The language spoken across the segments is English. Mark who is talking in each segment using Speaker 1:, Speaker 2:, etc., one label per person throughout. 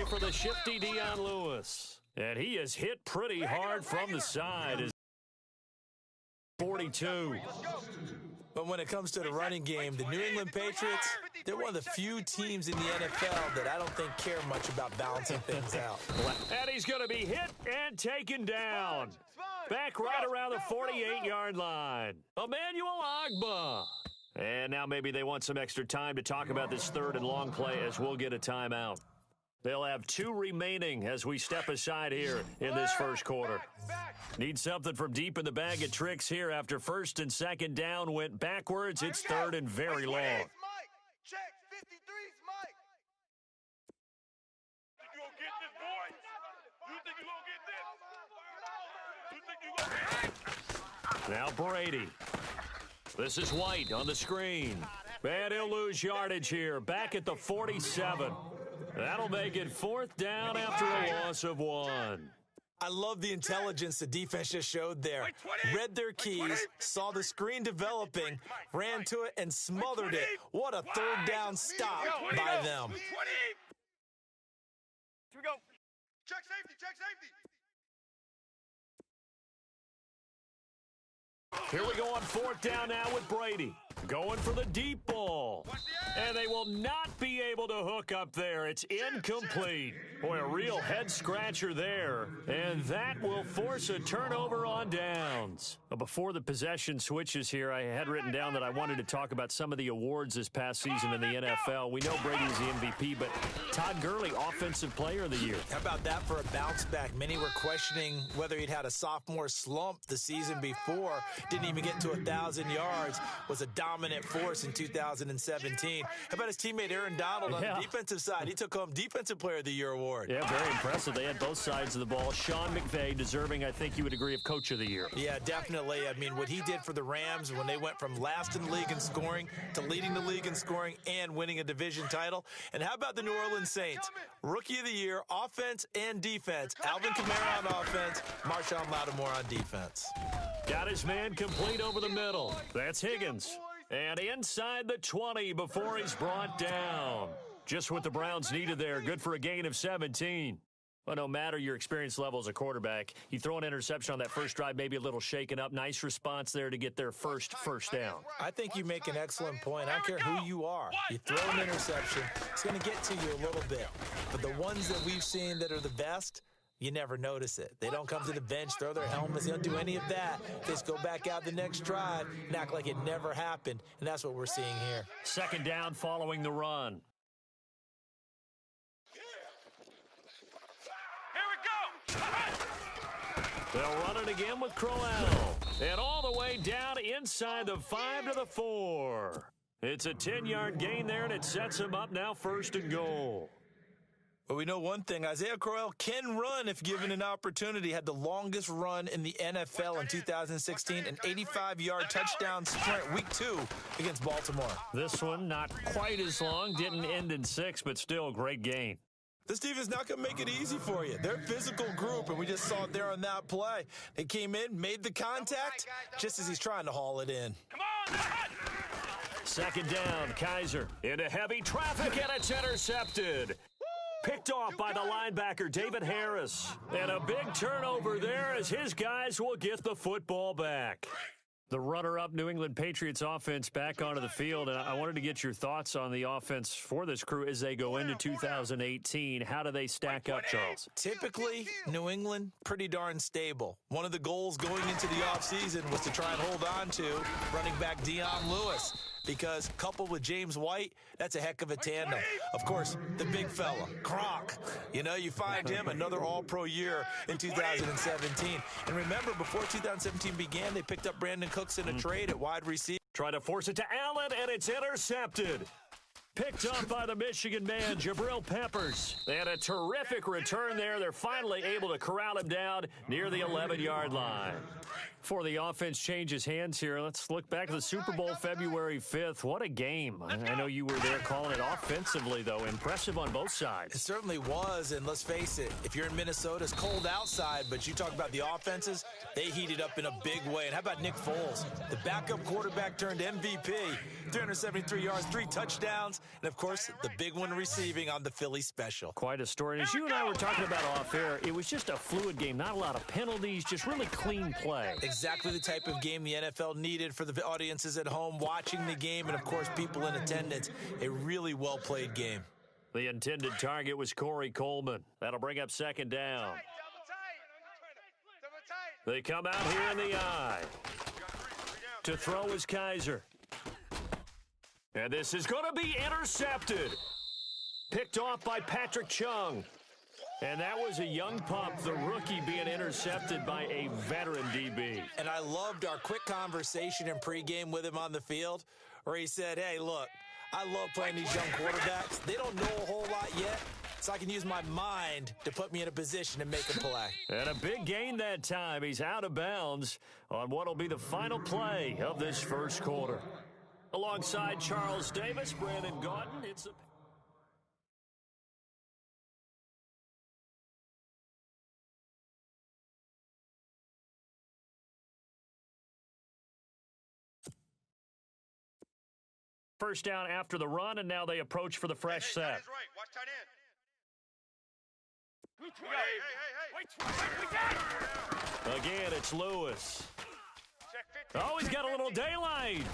Speaker 1: carry for the shifty Dion Lewis. And he is hit pretty hard from the side. 42.
Speaker 2: But when it comes to the running game, the New England Patriots, they're one of the few teams in the NFL that I don't think care much about balancing things out.
Speaker 1: And he's going to be hit and taken down. Back right around the 48-yard line. Emmanuel Ogbah. And now maybe they want some extra time to talk about this third and long play as we'll get a timeout. They'll have 2 remaining as we step aside here in this first quarter. Need something from deep in the bag of tricks here after first and second down went backwards. It's third and very long.
Speaker 3: Check 53's Mike. You gonna get this, boy? You think you gonna get this? You think you gonna get this?
Speaker 1: Now Brady. This is White on the screen. And he'll lose yardage here. Back at the 47. That'll make it fourth down after a loss of 1.
Speaker 2: I love the intelligence the defense just showed there. Read their keys, saw the screen developing, ran to it, and smothered it. What a third down stop by them.
Speaker 3: Here we go. Check safety, check safety.
Speaker 1: Here we go on fourth down now with Brady. Going for the deep ball. And they will not be able to hook up there. It's incomplete. Boy, a real head-scratcher there. And that will force a turnover on downs. But before the possession switches here, I had written down that I wanted to talk about some of the awards this past season in the NFL. We know Brady was the MVP, but Todd Gurley, Offensive Player of the Year.
Speaker 2: How about that for a bounce back? Many were questioning whether he'd had a sophomore slump the season before. Didn't even get to 1,000 yards. Was a dominant force in 2017. How about his teammate Aaron Donald on the defensive side? He took home Defensive Player of the Year award.
Speaker 1: Yeah, very impressive. They had both sides of the ball. Sean McVay deserving, I think you would agree, of Coach of the Year.
Speaker 2: Yeah, definitely. I mean, what he did for the Rams when they went from last in the league in scoring to leading the league in scoring and winning a division title. And how about the New Orleans Saints? Rookie of the Year, offense and defense. Alvin Kamara on offense, Marshawn Lattimore on defense.
Speaker 1: Got his man complete over the middle. That's Higgins. And inside the 20 before he's brought down. Just what the Browns needed there. Good for a gain of 17. Well, no matter your experience level as a quarterback, you throw an interception on that first drive, maybe a little shaken up. Nice response there to get their first down.
Speaker 2: I think you make an excellent point. I don't care who you are. You throw an interception, it's going to get to you a little bit. But the ones that we've seen that are the best, you never notice it. They don't come to the bench, throw their helmets. They don't do any of that. They just go back out the next drive and act like it never happened. And that's what we're seeing here.
Speaker 1: Second down following the run. They'll run it again with Crowell. And all the way down inside the 5 to the 4. It's a 10-yard gain there, and it sets him up now first and goal.
Speaker 2: But we know one thing, Isaiah Crowell can run if given an opportunity. Had the longest run in the NFL in 2016, an 85-yard touchdown sprint, week 2 against Baltimore.
Speaker 1: This one not quite as long, didn't end in 6, but still a great gain.
Speaker 2: This team is not going to make it easy for you. They're a physical group, and we just saw it there on that play. They came in, made the contact, just as he's trying to haul it in.
Speaker 3: Come on,
Speaker 1: second down, Kaiser into heavy traffic, and it's intercepted. Picked off by the linebacker, David Harris. And a big turnover there as his guys will get the football back. The runner-up New England Patriots offense back onto the field, and I wanted to get your thoughts on the offense for this crew as they go into 2018. How do they stack up, Charles?
Speaker 2: Typically, New England, pretty darn stable. One of the goals going into the offseason was to try and hold on to running back Dion Lewis, because coupled with James White, that's a heck of a tandem. Of course, the big fella, Gronk. You know, you find him another all-pro year in 2017. And remember, before 2017 began, they picked up Brandon Cooks in a trade at wide receiver.
Speaker 1: Try to force it to Allen, and it's intercepted. Picked up by the Michigan man, Jabril Peppers. They had a terrific return there. They're finally able to corral him down near the 11-yard line. Before the offense changes hands here, let's look back at the Super Bowl February 5th. What a game. I know you were there calling it offensively, though. Impressive on both sides.
Speaker 2: It certainly was, and let's face it, if you're in Minnesota, it's cold outside, but you talk about the offenses, they heated up in a big way. And how about Nick Foles? The backup quarterback turned MVP, 373 yards, 3 touchdowns. and, of course, the big one receiving on the Philly special.
Speaker 1: Quite a story. And as you and I were talking about off air, it was just a fluid game. Not a lot of penalties, just really clean play.
Speaker 2: Exactly the type of game the NFL needed for the audiences at home watching the game and, of course, people in attendance. A really well-played game.
Speaker 1: The intended target was Corey Coleman. That'll bring up second down. They come out here in the eye. To throw is Kaiser. And this is going to be intercepted. Picked off by Patrick Chung. And that was a young pup, the rookie, being intercepted by a veteran DB.
Speaker 2: And I loved our quick conversation in pregame with him on the field where he said, hey, look, I love playing these young quarterbacks. They don't know a whole lot yet, so I can use my mind to put me in a position to make a play.
Speaker 1: And a big gain that time. He's out of bounds on what will be the final play of this first quarter. Alongside Charles Davis, Brandon Gaudin, it's a... First down after the run, and now they approach for the fresh set.
Speaker 3: That is right. Watch tight end.
Speaker 1: Again, it's Lewis. Oh, he's got a little daylight.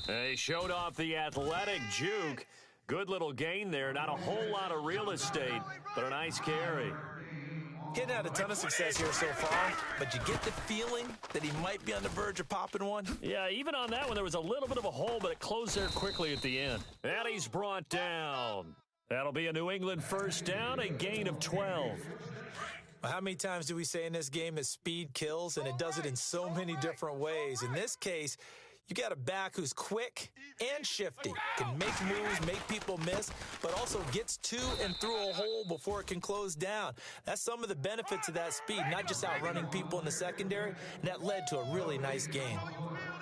Speaker 1: They showed off the athletic juke. Good little gain there. Not a whole lot of real estate, but a nice carry.
Speaker 2: He hadn't had a ton of success here so far, but you get the feeling that he might be on the verge of popping one.
Speaker 1: Yeah, even on that one, there was a little bit of a hole, but it closed there quickly at the end. And he's brought down. That'll be a New England first down, a gain of 12.
Speaker 2: How many times do we say in this game that speed kills, and it does it in so many different ways? In this case, you got a back who's quick and shifty, can make moves, make people miss, but also gets to and through a hole before it can close down. That's some of the benefits of that speed, not just outrunning people in the secondary, and that led to a really nice game.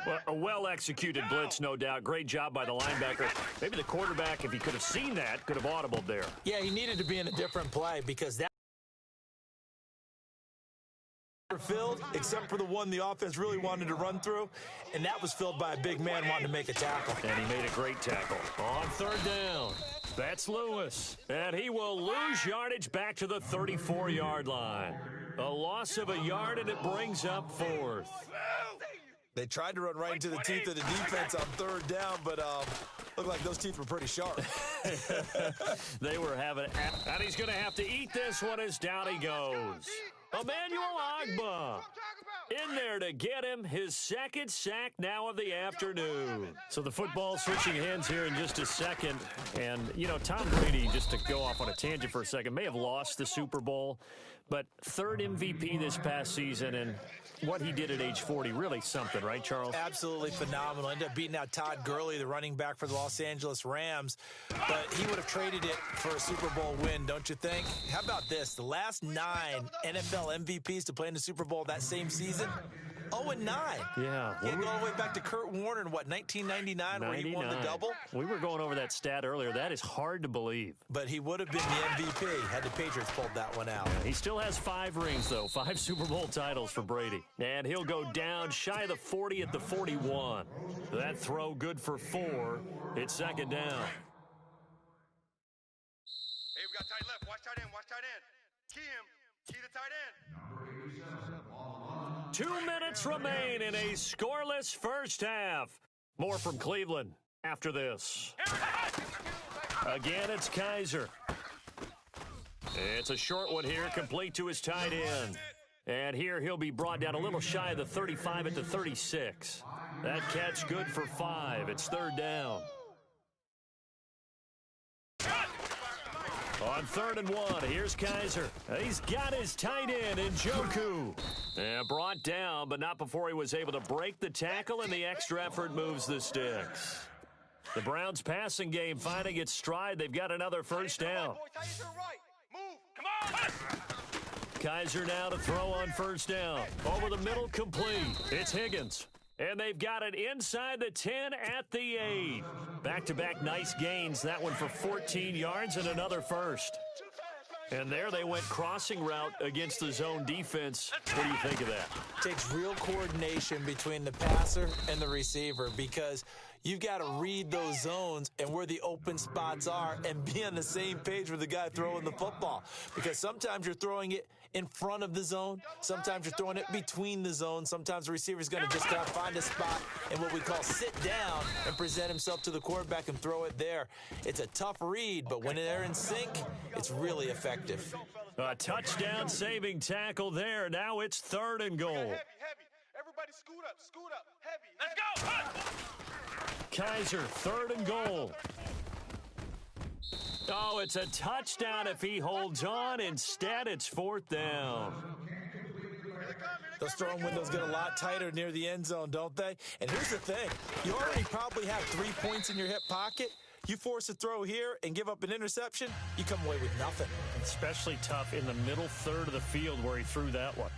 Speaker 1: Well, a well-executed blitz, no doubt. Great job by the linebacker. Maybe the quarterback, if he could have seen that, could have audibled there.
Speaker 2: Yeah, he needed to be in a different play because that filled, except for the one the offense really wanted to run through, and that was filled by a big man wanting to make a tackle.
Speaker 1: And he made a great tackle. On third down, that's Lewis. And he will lose yardage back to the 34-yard line. A loss of a yard, and it brings up fourth.
Speaker 2: They tried to run right into the teeth of the defense on third down, but looked like those teeth were pretty sharp.
Speaker 1: They were having, and he's going to have to eat this one as down he goes. Emmanuel Agba in there to get him his second sack now of the afternoon. So the football switching hands here in just a second. And, you know, Tom Brady, just to go off on a tangent for a second, may have lost the Super Bowl, but third MVP this past season, and what he did at age 40, really something, right, Charles?
Speaker 2: Absolutely phenomenal. Ended up beating out Todd Gurley, the running back for the Los Angeles Rams, but he would have traded it for a Super Bowl win, don't you think? How about this? The last 9 NFL MVPs to play in the Super Bowl that same season, 0-9.
Speaker 1: Yeah.
Speaker 2: You go all the way back to Kurt Warner in, 1999, where he won the double?
Speaker 1: We were going over that stat earlier. That is hard to believe.
Speaker 2: But he would have been the MVP had the Patriots pulled that one out.
Speaker 1: He still has 5 rings, though. 5 Super Bowl titles for Brady. And he'll go down shy of the 40 at the 41. That throw good for 4. It's second down.
Speaker 3: Hey, we got tight left. Watch tight end. Watch tight end. Key him. Key the tight end.
Speaker 1: 2 minutes remain in a scoreless first half. More from Cleveland after this. Again, it's Kaiser. It's a short one here, complete to his tight end. And here he'll be brought down a little shy of the 35 at the 36. That catch good for 5. It's third down. On 3rd and 1, here's Kaiser. He's got his tight end in Njoku. Brought down, but not before he was able to break the tackle, and the extra effort moves the sticks. The Browns' passing game finding its stride. They've got another first down. Kaiser now to throw on first down. Over the middle, complete. It's Higgins. And they've got it inside the 10 at the 8. Back-to-back nice gains. That one for 14 yards and another first. And there they went crossing route against the zone defense. What do you think of that?
Speaker 2: Takes real coordination between the passer and the receiver because you've got to read those zones and where the open spots are and be on the same page with the guy throwing the football. Because sometimes you're throwing it in front of the zone. Sometimes you're throwing it between the zones. Sometimes the receiver's going to just kind of find a spot and what we call sit down and present himself to the quarterback and throw it there. It's a tough read, but when they're in sync, it's really effective.
Speaker 1: A touchdown saving tackle there. Now it's 3rd and goal.
Speaker 3: Heavy. Everybody scoot up. Heavy. Let's go.
Speaker 1: Kaiser, 3rd and goal. Oh, it's a touchdown if he holds on. Instead, it's 4th down.
Speaker 2: Those throwing windows get a lot tighter near the end zone, don't they? And here's the thing. You already probably have 3 points in your hip pocket. You force a throw here and give up an interception, you come away with nothing.
Speaker 1: Especially tough in the middle third of the field where he threw that one.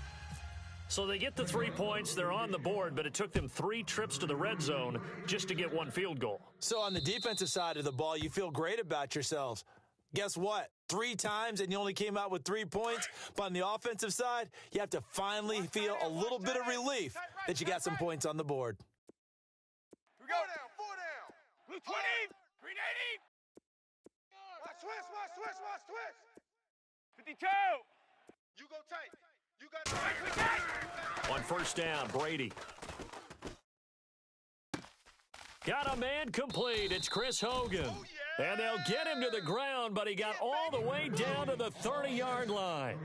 Speaker 1: So they get the 3 points. They're on the board, but it took them 3 trips to the red zone just to get 1 field goal.
Speaker 2: So on the defensive side of the ball, you feel great about yourselves. Guess what? 3 times and you only came out with 3 points. But on the offensive side, you have to finally feel a little bit of relief that you got some points on the board.
Speaker 3: We go down. 4 down. Blue 20. Green 80. Watch twist.
Speaker 4: 52.
Speaker 3: You go tight. You got tight.
Speaker 1: On 1st down, Brady. Got a man complete. It's Chris Hogan. And they'll get him to the ground, but he got all the way down to the 30-yard line.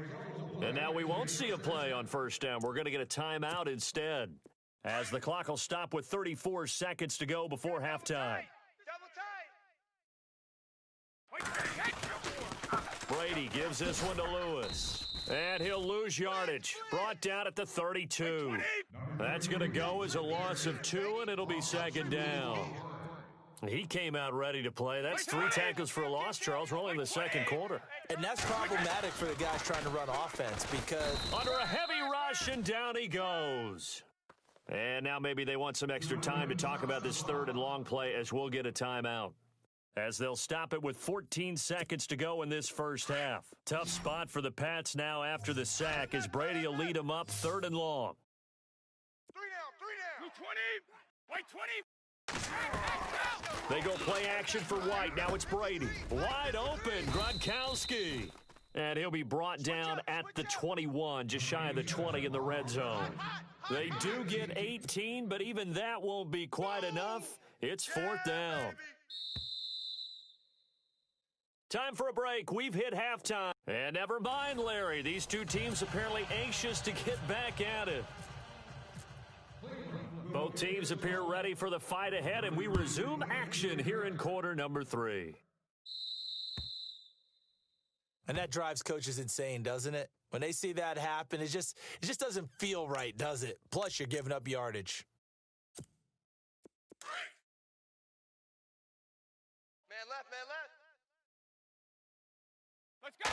Speaker 1: And now we won't see a play on 1st down. We're going to get a timeout instead, as the clock will stop with 34 seconds to go before halftime. Brady gives this one to Lewis. And he'll lose yardage. Brought down at the 32. That's going to go as a loss of 2, and it'll be 2nd down. He came out ready to play. That's 3 tackles for a loss, Charles. We're only in the 2nd quarter.
Speaker 2: And that's problematic for the guys trying to run offense because
Speaker 1: under a heavy rush, and down he goes. And now maybe they want some extra time to talk about this 3rd and long play as we'll get a timeout, as they'll stop it with 14 seconds to go in this 1st half. Tough spot for the Pats now after the sack as Brady will lead them up 3rd and long.
Speaker 3: 3 down.
Speaker 4: 20. White 20.
Speaker 1: They go play action for White. Now it's Brady. Wide open, Gronkowski. And he'll be brought down at the 21, just shy of the 20 in the red zone. They do get 18, but even that won't be quite enough. It's 4th down. Time for a break. We've hit halftime. And never mind, Larry. These 2 teams apparently anxious to get back at it. Both teams appear ready for the fight ahead, and we resume action here in quarter number 3.
Speaker 2: and that drives coaches insane, doesn't it? When they see that happen, it just doesn't feel right, does it? Plus, you're giving up yardage.
Speaker 3: Man left. Let's go.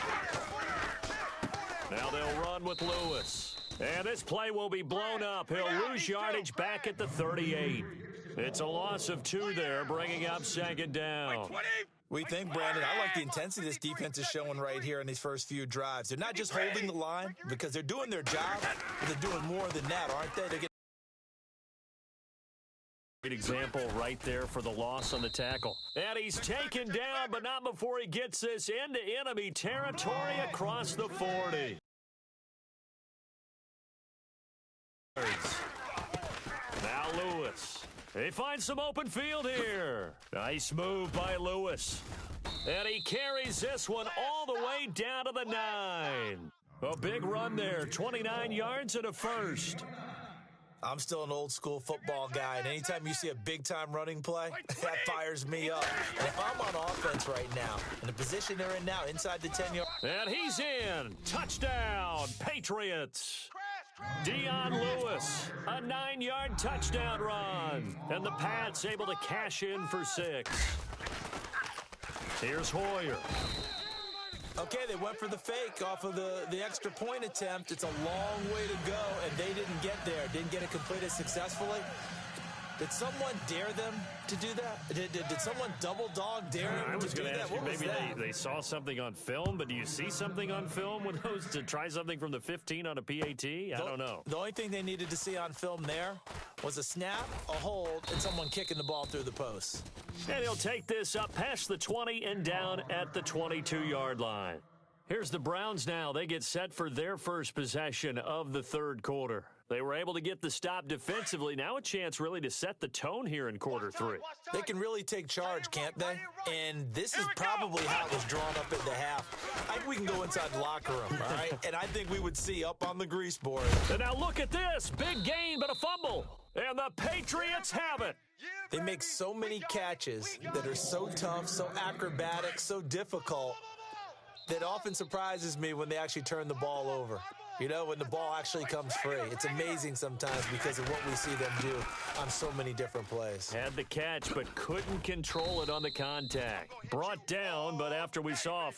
Speaker 1: Now they'll run with Lewis. And this play will be blown up. He'll lose yardage back at the 38. It's a loss of 2 there, bringing up second down.
Speaker 2: We think, Brandon, I like the intensity this defense is showing right here in these first few drives. They're not just holding the line because they're doing their job, but they're doing more than that, aren't they? They're getting
Speaker 1: Great example right there for the loss on the tackle. And he's taken down, but not before he gets this into enemy territory across the 40. Now Lewis. They find some open field here. Nice move by Lewis. And he carries this one all the way down to the 9. A big run there, 29 yards and a first.
Speaker 2: I'm still an old-school football guy, and anytime you see a big-time running play, that fires me up. And if I'm on offense right now, in the position they're in now, inside the 10-yard...
Speaker 1: And he's in. Touchdown, Patriots. Dion Lewis, a 9-yard touchdown run. And the Pats able to cash in for 6. Here's Hoyer.
Speaker 2: Okay, they went for the fake off of the extra point attempt. It's a long way to go, and they didn't get there. Didn't get it completed successfully. Did someone dare them to do that? Did someone double dog dare them
Speaker 1: I was
Speaker 2: to do
Speaker 1: going to
Speaker 2: that?
Speaker 1: ask you,
Speaker 2: What was
Speaker 1: maybe
Speaker 2: that?
Speaker 1: they saw something on film, but do you see something on film with those to try something from the 15 on a PAT? I don't know.
Speaker 2: The only thing they needed to see on film there was a snap, a hold, and someone kicking the ball through the post.
Speaker 1: And he'll take this up past the 20 and down at the 22-yard line. Here's the Browns now. They get set for their first possession of the third quarter. They were able to get the stop defensively. Now a chance really to set the tone here in quarter three.
Speaker 2: They can really take charge, can't they? And this is probably how it was drawn up at the half. I think we can go inside the locker room, all right? And I think we would see up on the grease board.
Speaker 1: And now look at this. Big gain, but a fumble. And the Patriots have it.
Speaker 2: They make so many catches that are so tough, so acrobatic, so difficult, that often surprises me when they actually turn the ball over. You know, when the ball actually comes free. It's amazing sometimes because of what we see them do on so many different plays.
Speaker 1: Had the catch, but couldn't control it on the contact. Brought down, but after we saw a